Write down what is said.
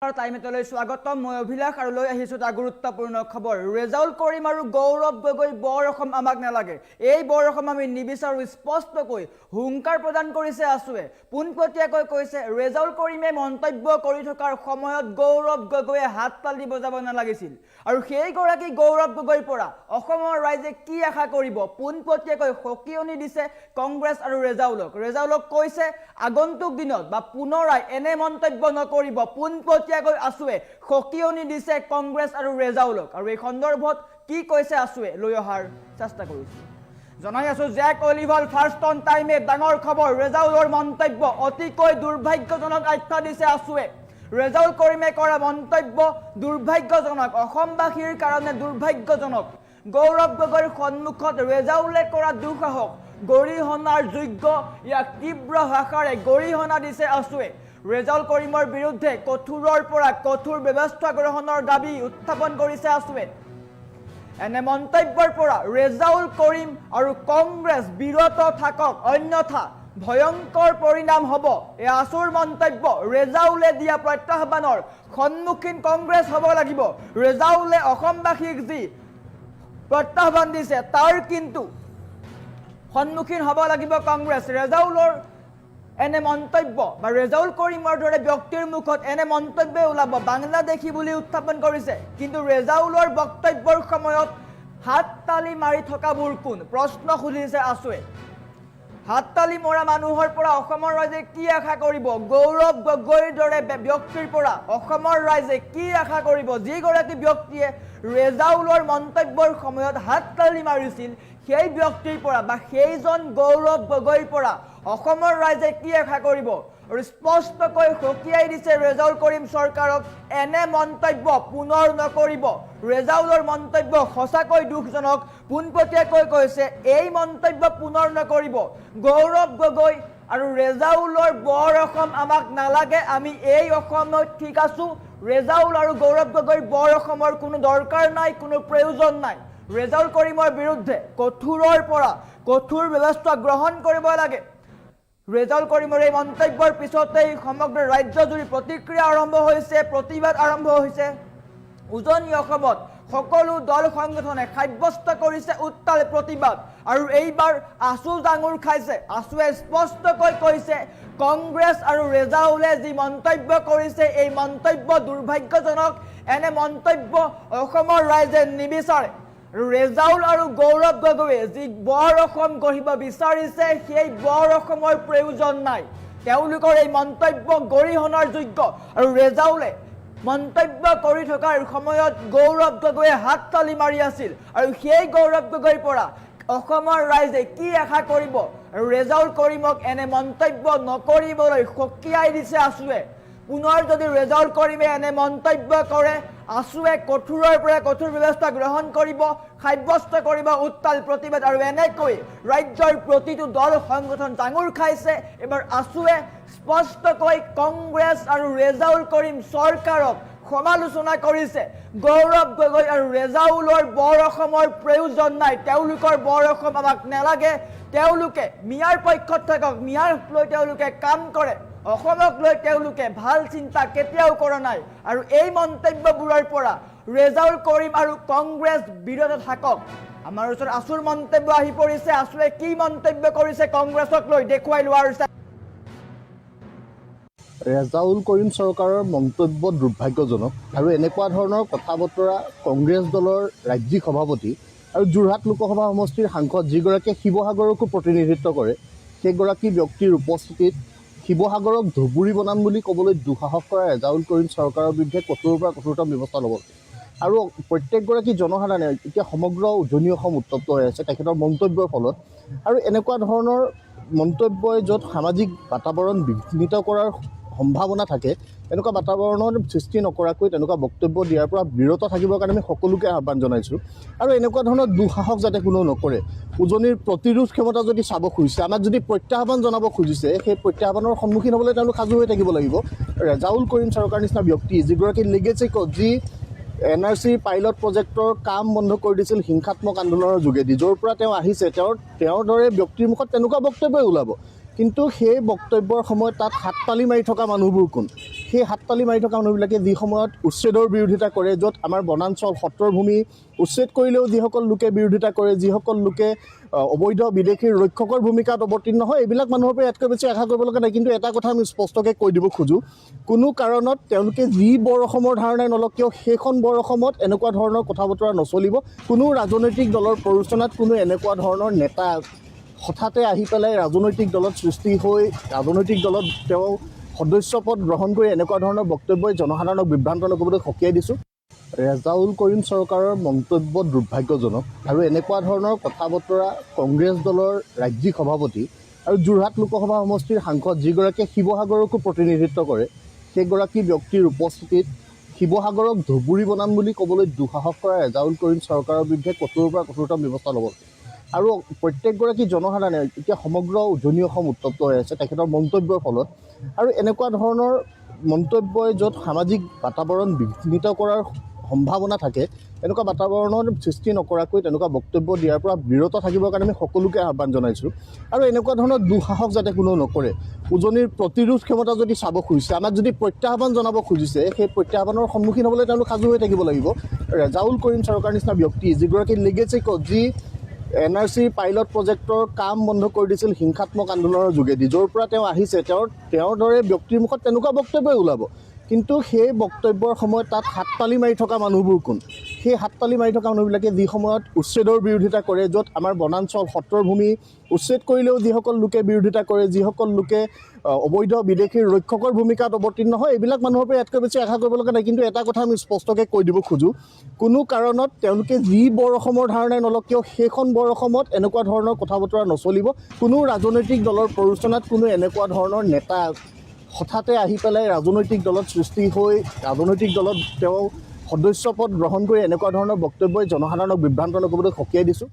টাইমেটলৈ স্বাগতম মই অভিলাষ আৰু লৈ আহিছো এটা গুৰুত্বপূৰ্ণ খবৰ ৰেজাউল কৰিম আৰু গৌৰৱ গগৈ বৰ অসম আমাক নালাগে এই বৰ অসম আমি নিবিচাৰো স্পষ্টকৈ হুংকাৰ প্ৰদান কৰিছে আসুৱে পুনপটীয়াকৈ কৈছে ৰেজাউল কৰিমে মন্তব্য কৰি থকাৰ সময়ত গৌৰৱ গগৈয়ে হাত তালি বজাব নালাগিছিল আৰু সেই গৰাকী গৌৰৱ গগৈৰ পৰা অসমৰ ৰাইজে কি আশা কৰিব পুনপটীয়াকৈ সকিয়নি দিছে কংগ্ৰেছ আৰু ৰেজাউলক কৈছে আগন্তুক দিনত বা পুনৰাই এনে মন্তব্য নকৰিব পুনপটীয়াকৈ আসুৱে সকিয়নি দিছে কংগ্ৰেছ আৰু ৰেজাউলক আৰু এই সন্দৰ্ভত কি কৈছে আসুৱে লৈ অহাৰ চেষ্টা কৰিছে জনাই আছো জেক অলিভাৰ ফাৰ্ষ্ট অন টাইমে ডাঙৰ খবৰ ৰেজাউলৰ মন্তব্য অতিকৈ দুৰ্ভাগ্যজনক আখ্যা দিছে আসুৱে ৰেজাউল কৰিমে কৰা মন্তব্য দুৰ্ভাগ্যজনক অসমবাসীৰ কাৰণে দুৰ্ভাগ্যজনক গৌৰৱ গগৈৰ সন্মুখত ৰেজাউলে কৰা দুঃসাহস গৰিহণাৰ যোগ্য ইয়াক তীব্ৰ ভাষাৰে গৰিহণা দিছে আসুৱে ৰেজাউল কৰিমৰ বিৰুদ্ধে কঠোৰৰ পৰা কঠোৰ ব্যৱস্থা গ্ৰহণৰ দাবী উত্থাপন কৰিছে আসুৱে এনে মন্তব্যৰ পৰা ৰেজাউল কৰিম আৰু কংগ্ৰেছ বিৰত থাকক অন্যথা ভয়ংকৰ পৰিণাম হ'ব এই আসুৰ মন্তব্য ৰেজাউলে দিয়া প্ৰত্যাহ্বানৰ সন্মুখীন কংগ্ৰেছ হ'ব লাগিব ৰেজাউলে অসমবাসীক যি প্ৰত্যাহ্বান দিছে তাৰ কিন্তু সন্মুখীন হ'ব লাগিব কংগ্ৰেছ ৰেজাউলৰ এনে মন্তব্য বা ৰেজাউল কৰিমৰ দৰে ব্যক্তিৰ মুখত এনে মন্তব্য ওলাব বাংলাদেশী বুলি উত্থাপন কৰিছে কিন্তু ৰেজাউলৰ বক্তব্যৰ সময়ত হাত তালি মাৰি থকাবোৰ কোন প্ৰশ্ন সুধিছে আসুৱে হাত তালি মৰা মানুহৰ পৰা অসমৰ ৰাইজে কি আশা কৰিব গৌৰৱ গগৈৰ দৰে ব্যক্তিৰ পৰা অসমৰ ৰাইজে কি আশা কৰিব যিগৰাকী ব্যক্তিয়ে ৰেজাউলৰ মন্তব্যৰ সময়ত হাত তালি মাৰিছিল সেই ব্যক্তিৰ পৰা বা সেইজন গৌৰৱ গগৈৰ পৰা অসমৰ ৰাইজে কি আশা কৰিব আৰু স্পষ্টকৈ সকিয়াই দিছে ৰেজাউল কৰিম চৰকাৰক এনে মন্তব্য পুনৰ নকৰিব ৰেজাউলৰ মন্তব্য সঁচাকৈ দুখজনক পুনপটীয়াকৈ কৈছে এই মন্তব্য পুনৰ নকৰিব গৌৰৱ গগৈ আৰু ৰেজাউলৰ বৰ অসম আমাক নালাগে আমি এই অসমত ঠিক আছো ৰেজাউল আৰু গৌৰৱ গগৈৰ বৰ অসমৰ কোনো দৰকাৰ নাই কোনো প্ৰয়োজন নাই ৰেজাউল কৰিমৰ বিৰুদ্ধে কঠোৰৰ পৰা কঠোৰ ব্যৱস্থা গ্ৰহণ কৰিব লাগে ৰেজাউল কৰিমৰ এই মন্তব্যৰ পিছতেই সমগ্ৰ ৰাজ্যজুৰি প্ৰতিক্ৰিয়া আৰম্ভ হৈছে প্ৰতিবাদ আৰম্ভ হৈছে উজনি অসমত সকলো দল সংগঠনে সাব্যস্ত কৰিছে উত্তাল প্ৰতিবাদ আৰু এইবাৰ আসু জাঙুৰ খাইছে আসুৱে স্পষ্টকৈ কৈছে কংগ্ৰেছ আৰু ৰেজাউলে যি মন্তব্য কৰিছে এই মন্তব্য দুৰ্ভাগ্যজনক এনে মন্তব্য অসমৰ ৰাইজে নিবিচাৰে ৰেজাউল আৰু গৌৰৱ গগৈয়ে যি বৰ অসম গঢ়িব বিচাৰিছে সেই বৰ অসমৰ প্ৰয়োজন নাই তেওঁলোকৰ এই মন্তব্য গৰিহণাৰ যোগ্য আৰু ৰেজাউলে মন্তব্য কৰি থকাৰ সময়ত গৌৰৱ গগৈয়ে হাত তালি মাৰি আছিল আৰু সেই গৌৰৱ গগৈৰ পৰা অসমৰ ৰাইজে কি আশা কৰিব আৰু ৰেজাউল কৰিমক এনে মন্তব্য নকৰিবলৈ সকিয়াই দিছে আসুৱে পুনৰ যদি ৰেজাউল কৰিমে এনে মন্তব্য কৰে আসুৱে কঠোৰৰ পৰা কঠোৰ ব্যৱস্থা গ্ৰহণ কৰিব সাব্যস্ত কৰিব উত্তাল প্ৰতিবাদ আৰু এনেকৈ ৰাজ্যৰ প্ৰতিটো দল সংগঠন জাঙুৰ খাইছে এবাৰ আসুৱে স্পষ্টকৈ কংগ্ৰেছ আৰু ৰেজাউল কৰিম চৰকাৰক সমালোচনা কৰিছে গৌৰৱ গগৈ আৰু ৰেজাউলৰ বৰ অসমৰ প্ৰয়োজন নাই তেওঁলোকৰ বৰ অসম আমাক নালাগে তেওঁলোকে মিয়াৰ পক্ষত থাকক মিয়াৰ লৈ তেওঁলোকে কাম কৰে অসমক লৈ তেওঁলোকে ভাল চিন্তা কেতিয়াও কৰা নাই আৰু এই মন্তব্যবোৰৰ পৰা ৰেজাউল কৰিম আৰু কংগ্ৰেছ বিৰত থাকক আমাৰ ওচৰত আসুৰ মন্তব্য আহি পৰিছে আসুৱে কি মন্তব্য কৰিছে কংগ্ৰেছক লৈ দেখুৱাই লোৱাৰ ৰেজাউল কৰিম চৰকাৰৰ মন্তব্য দুৰ্ভাগ্যজনক আৰু এনেকুৱা ধৰণৰ কথা বতৰা কংগ্ৰেছ দলৰ ৰাজ্যিক সভাপতি আৰু যোৰহাট লোকসভা সমষ্টিৰ সাংসদ যিগৰাকীয়ে শিৱসাগৰকো প্ৰতিনিধিত্ব কৰে সেইগৰাকী ব্যক্তিৰ উপস্থিতিত শিৱসাগৰক ধুবুৰী বনাম বুলি ক'বলৈ দুঃসাহস কৰা ৰেজাউল কৰিম চৰকাৰৰ বিৰুদ্ধে কঠোৰৰ পৰা কঠোৰতম ব্যৱস্থা ল'ব আৰু প্ৰত্যেকগৰাকী জনসাধাৰণে এতিয়া সমগ্ৰ উজনি অসম উত্তপ্ত হৈ আছে তেখেতৰ মন্তব্যৰ ফলত আৰু এনেকুৱা ধৰণৰ মন্তব্যই য'ত সামাজিক বাতাবৰণ বিঘ্নিত কৰাৰ সম্ভাৱনা থাকে এনেকুৱা বাতাবৰণৰ সৃষ্টি নকৰাকৈ তেনেকুৱা বক্তব্য দিয়াৰ পৰা বিৰত থাকিবৰ কাৰণে আমি সকলোকে আহ্বান জনাইছোঁ আৰু এনেকুৱা ধৰণৰ দুঃসাহস যাতে কোনেও নকৰে উজনিৰ প্ৰতিৰোধ ক্ষমতা যদি চাব খুজিছে আমাক যদি প্ৰত্যাহ্বান জনাব খুজিছে সেই প্ৰত্যাহ্বানৰ সন্মুখীন হ'বলৈ তেওঁলোক সাজু হৈ থাকিব লাগিব ৰেজাউল কৰিম চৰকাৰ নিচিনা ব্যক্তি যিগৰাকী লিগেচি যি NRC পাইলট প্ৰজেক্টৰ কাম বন্ধ কৰি দিছিল হিংসাত্মক আন্দোলনৰ যোগেদি য'ৰ পৰা তেওঁ আহিছে তেওঁৰ দৰে ব্যক্তিৰ মুখত তেনেকুৱা বক্তব্যই ওলাব কিন্তু সেই বক্তব্যৰ সময়ত তাত হাততালি মাৰি থকা মানুহবোৰ কোন? সেই হাততালি মাৰি থকা মানুহবিলাকে যি সময়ত উচ্ছেদৰ বিৰোধিতা কৰে, য'ত আমাৰ বনাঞ্চল সত্ৰৰ ভূমি উচ্ছেদ কৰিলেও যিসকল লোকে বিৰোধিতা কৰে, যিসকল লোকে অবৈধ বিদেশীৰ ৰক্ষকৰ ভূমিকাত অৱতীৰ্ণ হয়, এইবিলাক মানুহৰ পৰা ইয়াতকৈ বেছি আশা কৰিব লগা নাই। কিন্তু এটা কথা আমি স্পষ্টকৈ কৈ দিব খোজোঁ, কোনো কাৰণত তেওঁলোকে যি বৰ অসমৰ ধাৰণাই নলওক কিয় সেইখন বৰ অসমত এনেকুৱা ধৰণৰ কথা বতৰা নচলিব। কোনো ৰাজনৈতিক দলৰ প্ৰৰোচনাত কোনো এনেকুৱা ধৰণৰ নেতা হঠাতে আহি পেলাই ৰাজনৈতিক দলত সৃষ্টি হৈ ৰাজনৈতিক দলত তেওঁ সদস্যপদ গ্ৰহণ কৰি এনেকুৱা ধৰণৰ বক্তব্যই জনসাধাৰণক বিভ্ৰান্ত নকৰিবলৈ সকীয়াই দিছোঁ। ৰেজাউল কৰিম চৰকাৰৰ মন্তব্য দুৰ্ভাগ্যজনক আৰু এনেকুৱা ধৰণৰ কথা বতৰা কংগ্ৰেছ দলৰ ৰাজ্যিক সভাপতি আৰু যোৰহাট লোকসভা সমষ্টিৰ সাংসদ যিগৰাকীয়ে শিৱসাগৰকো প্ৰতিনিধিত্ব কৰে, সেইগৰাকী ব্যক্তিৰ উপস্থিতিত শিৱসাগৰক ধুবুৰী বনাম বুলি ক'বলৈ দুঃসাহস কৰা ৰেজাউল কৰিম চৰকাৰৰ বিৰুদ্ধে কঠোৰৰ পৰা কঠোৰতম ব্যৱস্থা ল'ব। আৰু প্ৰত্যেকগৰাকী জনসাধাৰণে এতিয়া সমগ্ৰ উজনি অসম উত্তপ্ত হৈ আছে তেখেতৰ মন্তব্যৰ ফলত। আৰু এনেকুৱা ধৰণৰ মন্তব্যই য'ত সামাজিক বাতাবৰণ বিঘ্নিত কৰাৰ সম্ভাৱনা থাকে, এনেকুৱা বাতাবৰণৰ সৃষ্টি নকৰাকৈ তেনেকুৱা বক্তব্য দিয়াৰ পৰা বিৰত থাকিবৰ কাৰণে আমি সকলোকে আহ্বান জনাইছোঁ। আৰু এনেকুৱা ধৰণৰ দুঃসাহস যাতে কোনেও নকৰে। উজনিৰ প্ৰতিৰোধ ক্ষমতা যদি চাব খুজিছে, আমাক যদি প্ৰত্যাহ্বান জনাব খুজিছে, সেই প্ৰত্যাহ্বানৰ সন্মুখীন হ'বলৈ তেওঁলোক সাজু হৈ থাকিব লাগিব। ৰেজাউল কৰিম চৰকাৰ নিচিনা ব্যক্তি যিগৰাকী লিগেচি যি NRC পাইলট প্ৰজেক্টৰ কাম বন্ধ কৰি দিছিল হিংসাত্মক আন্দোলনৰ যোগেদি, য'ৰ পৰা তেওঁ আহিছে, তেওঁৰ দৰে ব্যক্তিৰ মুখত তেনেকুৱা বক্তব্যই ওলাব। কিন্তু সেই বক্তব্যৰ সময়ত তাত হাততালি মাৰি থকা মানুহবোৰ কোন? সেই হাততালি মাৰি থকা মানুহবিলাকে যি সময়ত উচ্ছেদৰ বিৰোধিতা কৰে, য'ত আমাৰ বনাঞ্চল সত্ৰৰ ভূমি উচ্ছেদ কৰিলেও যিসকল লোকে বিৰোধিতা কৰে, যিসকল লোকে অবৈধ বিদেশীৰ ৰক্ষকৰ ভূমিকাত অৱতীৰ্ণ হয়, এইবিলাক মানুহৰ পৰা ইয়াতকৈ বেছি আশা কৰিব লগা নাই। কিন্তু এটা কথা আমি স্পষ্টকৈ কৈ দিব খোজোঁ, কোনো কাৰণত তেওঁলোকে যি বৰ অসমৰ ধাৰণাই নলওক কিয় সেইখন বৰ অসমত এনেকুৱা ধৰণৰ কথা বতৰা নচলিব। কোনো ৰাজনৈতিক দলৰ প্ৰৰোচনাত কোনো এনেকুৱা ধৰণৰ নেতা হঠাতে আহি পেলাই ৰাজনৈতিক দলত সৃষ্টি হৈ ৰাজনৈতিক দলত তেওঁ সদস্যপদ গ্ৰহণ কৰি এনেকুৱা ধৰণৰ বক্তব্যই জনসাধাৰণক বিভ্ৰান্ত নকৰিবলৈ সকীয়াই দিছোঁ।